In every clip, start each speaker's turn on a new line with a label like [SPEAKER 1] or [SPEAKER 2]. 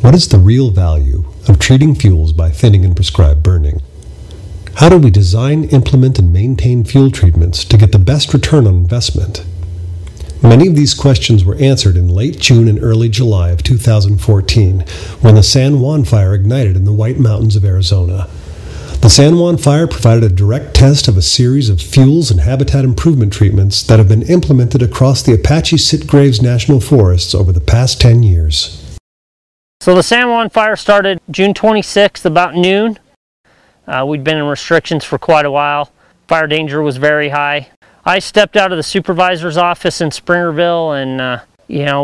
[SPEAKER 1] What is the real value of treating fuels by thinning and prescribed burning? How do we design, implement, and maintain fuel treatments to get the best return on investment? Many of these questions were answered in late June and early July of 2014 when the San Juan fire ignited in the White Mountains of Arizona. The San Juan fire provided a direct test of a series of fuels and habitat improvement treatments that have been implemented across the Apache-Sitgreaves National Forests over the past 10 years.
[SPEAKER 2] So the San Juan fire started June 26th about noon. We'd been in restrictions for quite a while. Fire danger was very high. I stepped out of the supervisor's office in Springerville and,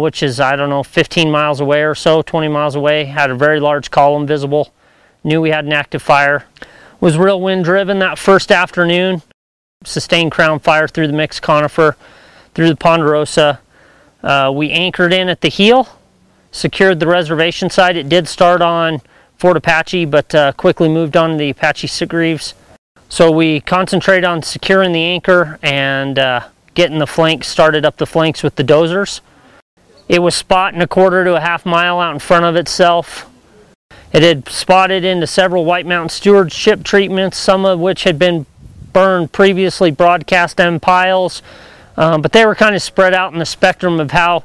[SPEAKER 2] which is, 15 miles away or so, 20 miles away, had a very large column visible. Knew we had an active fire. Was real wind driven that first afternoon. Sustained crown fire through the mixed conifer, through the ponderosa. We anchored in at the heel, secured the reservation site. It did start on Fort Apache, but quickly moved on to the Apache-Sitgreaves. So we concentrated on securing the anchor and getting the flanks, started up the flanks with the dozers. It was spotting a quarter to a half mile out in front of itself. It had spotted into several White Mountain stewardship treatments, some of which had been burned previously, broadcast end piles, but they were kind of spread out in the spectrum of how,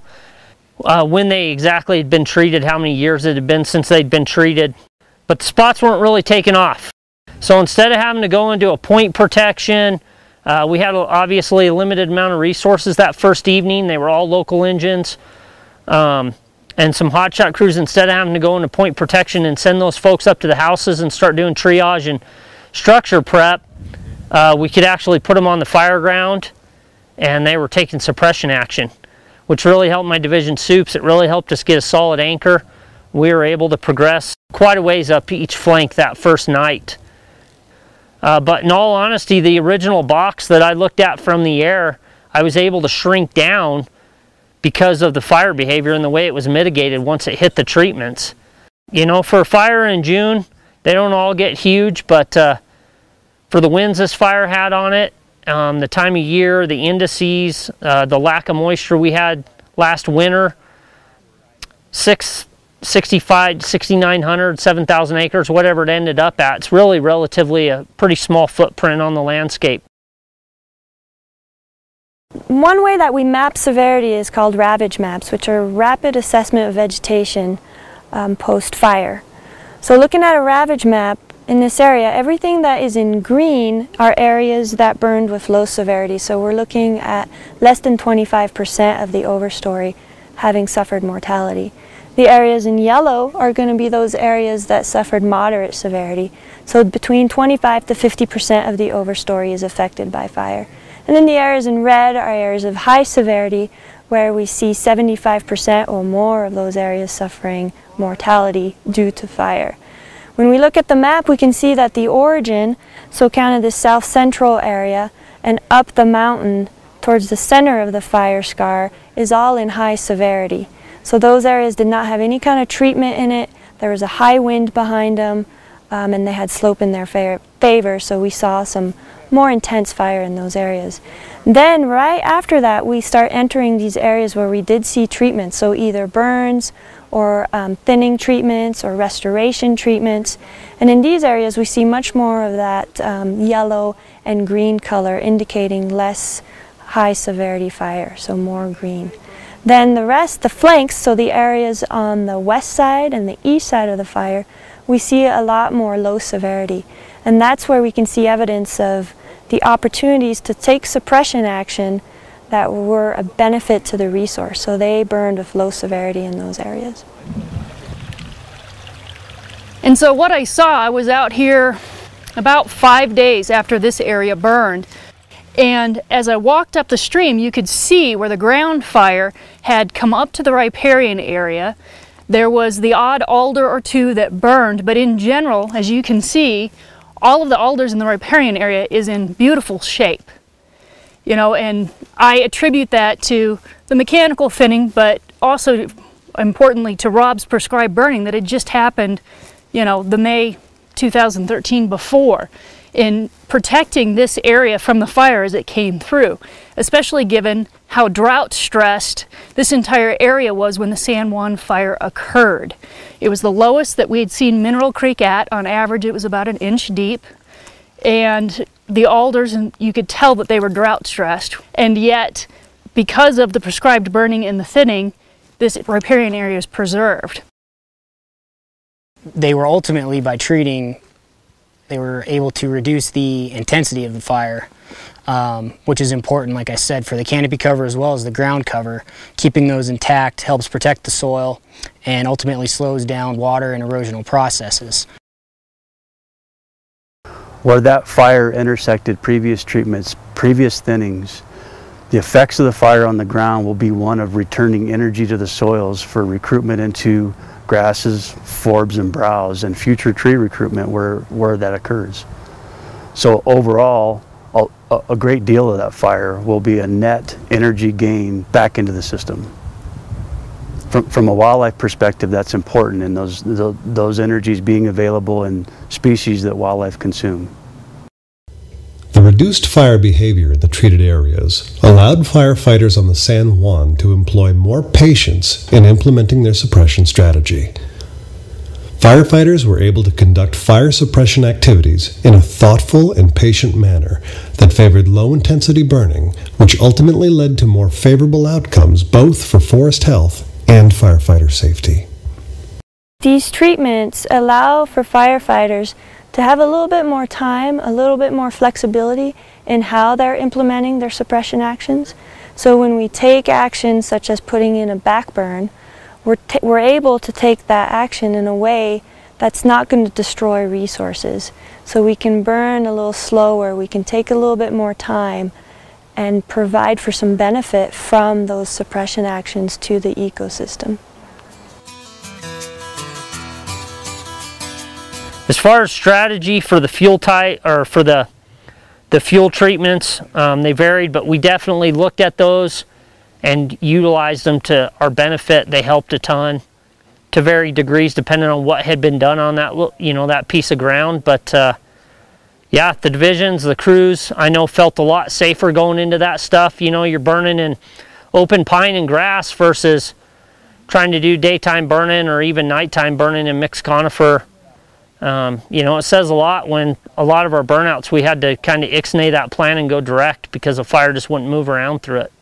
[SPEAKER 2] when they exactly had been treated, how many years it had been since they'd been treated. But the spots weren't really taking off. So instead of having to go into a point protection, we had obviously a limited amount of resources that first evening. They were all local engines. And some hotshot crews, instead of having to go into point protection and send those folks up to the houses and start doing triage and structure prep, we could actually put them on the fire ground, and they were taking suppression action, which really helped my division soups. It really helped us get a solid anchor. We were able to progress quite a ways up each flank that first night. But in all honesty, the original box that I looked at from the air, I was able to shrink down because of the fire behavior and the way it was mitigated once it hit the treatments. For a fire in June, they don't all get huge, but for the winds this fire had on it, the time of year, the indices, the lack of moisture we had last winter, 6,900, 7,000 acres, whatever it ended up at, it's really relatively a pretty small footprint on the landscape.
[SPEAKER 3] One way that we map severity is called ravage maps, which are rapid assessment of vegetation post-fire. So looking at a ravage map in this area, everything that is in green are areas that burned with low severity. So we're looking at less than 25% of the overstory having suffered mortality. The areas in yellow are going to be those areas that suffered moderate severity. So between 25 to 50% of the overstory is affected by fire. And then the areas in red are areas of high severity, where we see 75% or more of those areas suffering mortality due to fire. When we look at the map, we can see that the origin, so kind of the south central area and up the mountain towards the center of the fire scar, is all in high severity. So those areas did not have any kind of treatment in it. There was a high wind behind them, and they had slope in their favor, so we saw some more intense fire in those areas. Then right after that, we start entering these areas where we did see treatments, so either burns or thinning treatments or restoration treatments. And in these areas we see much more of that yellow and green color, indicating less high severity fire, so more green. Then the rest, the flanks, so the areas on the west side and the east side of the fire, we see a lot more low severity. And that's where we can see evidence of the opportunities to take suppression action that were a benefit to the resource. So they burned with low severity in those areas.
[SPEAKER 4] And so what I saw, I was out here about 5 days after this area burned. And as I walked up the stream, you could see where the ground fire had come up to the riparian area. There was the odd alder or two that burned, but in general, as you can see, all of the alders in the riparian area is in beautiful shape. And I attribute that to the mechanical thinning, but also importantly to Rob's prescribed burning that had just happened, the May 2013 before. in protecting this area from the fire as it came through, especially given how drought stressed this entire area was when the San Juan fire occurred. It was the lowest that we had seen Mineral Creek at. On average, it was about 1 inch deep. And the alders, and you could tell that they were drought stressed. And yet, because of the prescribed burning and the thinning, this riparian area is preserved.
[SPEAKER 5] They were ultimately, by treating, they were able to reduce the intensity of the fire, which is important, like I said, for the canopy cover as well as the ground cover. Keeping those intact helps protect the soil and ultimately slows down water and erosional processes.
[SPEAKER 6] Where that fire intersected previous treatments, previous thinnings, the effects of the fire on the ground will be one of returning energy to the soils for recruitment into grasses, forbs, and browse, and future tree recruitment where that occurs. So overall, a great deal of that fire will be a net energy gain back into the system. From a wildlife perspective, that's important, and those energies being available in species that wildlife consume.
[SPEAKER 1] The reduced fire behavior in the treated areas allowed firefighters on the San Juan to employ more patience in implementing their suppression strategy. Firefighters were able to conduct fire suppression activities in a thoughtful and patient manner that favored low-intensity burning, which ultimately led to more favorable outcomes both for forest health and firefighter safety.
[SPEAKER 3] These treatments allow for firefighters to have a little bit more time, a little bit more flexibility in how they're implementing their suppression actions. So when we take actions such as putting in a backburn, we're able to take that action in a way that's not going to destroy resources. So we can burn a little slower, we can take a little bit more time and provide for some benefit from those suppression actions to the ecosystem.
[SPEAKER 2] As far as strategy for the fuel type, or for the fuel treatments, they varied, but we definitely looked at those and utilized them to our benefit. They helped a ton to varying degrees depending on what had been done on that, that piece of ground. But yeah, the divisions, the crews, I know felt a lot safer going into that stuff. You're burning in open pine and grass versus trying to do daytime burning or even nighttime burning in mixed conifer. It says a lot when a lot of our burnouts we had to kind of ixnay that plan and go direct because the fire just wouldn't move around through it.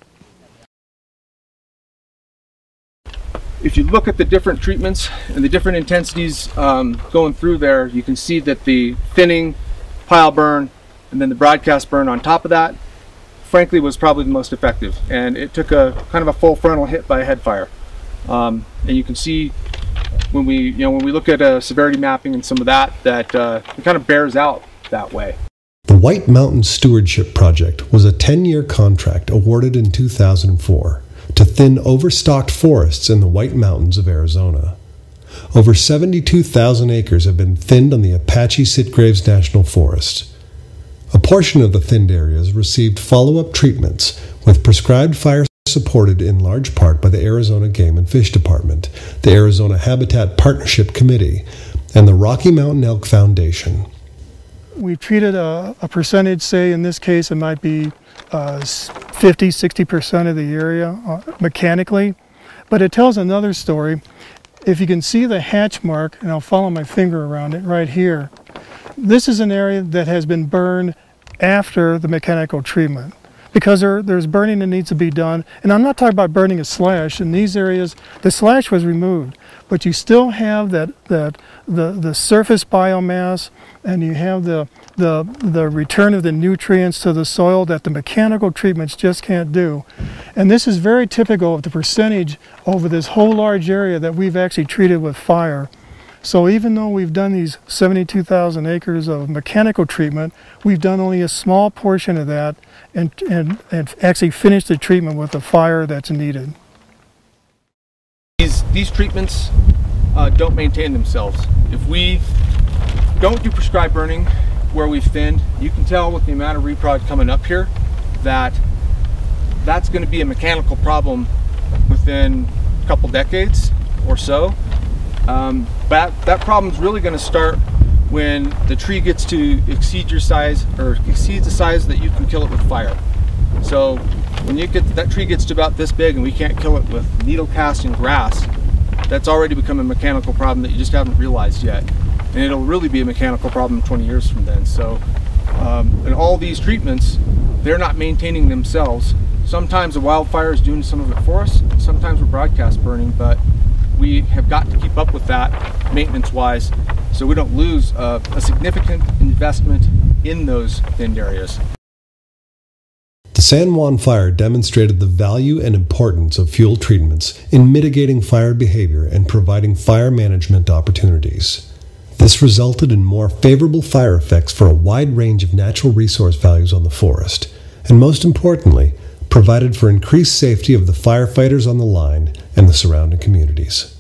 [SPEAKER 7] If you look at the different treatments and the different intensities going through there, you can see that the thinning, pile burn, and then the broadcast burn on top of that, frankly, was probably the most effective. And it took a kind of a full frontal hit by a head fire. And you can see when we look at severity mapping and some of that, it kind of bears out that way.
[SPEAKER 1] The White Mountain Stewardship Project was a 10-year contract awarded in 2004 to thin overstocked forests in the White Mountains of Arizona. Over 72,000 acres have been thinned on the Apache-Sitgreaves National Forest. A portion of the thinned areas received follow-up treatments with prescribed fire supported in large part by the Arizona Game and Fish Department, the Arizona Habitat Partnership Committee, and the Rocky Mountain Elk Foundation.
[SPEAKER 8] We treated a percentage, say in this case it might be 50–60% of the area mechanically, but it tells another story. If you can see the hatch mark, and I'll follow my finger around it right here, this is an area that has been burned after the mechanical treatment, because there's burning that needs to be done. And I'm not talking about burning a slash. In these areas, the slash was removed, but you still have the surface biomass, and you have the return of the nutrients to the soil that the mechanical treatments just can't do. And this is very typical of the percentage over this whole large area that we've actually treated with fire. So even though we've done these 72,000 acres of mechanical treatment, we've done only a small portion of that and actually finished the treatment with the fire that's needed.
[SPEAKER 7] These treatments don't maintain themselves. If we don't do prescribed burning where we've thinned, you can tell with the amount of reprod coming up here that that's going to be a mechanical problem within a couple decades or so. But that problem's really going to start when the tree gets to exceed your size, or exceeds the size that you can kill it with fire. So when that tree gets to about this big and we can't kill it with needle casting grass, that's already become a mechanical problem that you just haven't realized yet. And it'll really be a mechanical problem 20 years from then. So, and all these treatments, they're not maintaining themselves. Sometimes a wildfire is doing some of it for us, and sometimes we're broadcast burning, but we have got to keep up with that maintenance-wise so we don't lose a significant investment in those thinned areas.
[SPEAKER 1] The San Juan fire demonstrated the value and importance of fuel treatments in mitigating fire behavior and providing fire management opportunities. This resulted in more favorable fire effects for a wide range of natural resource values on the forest, and most importantly, provided for increased safety of the firefighters on the line and the surrounding communities.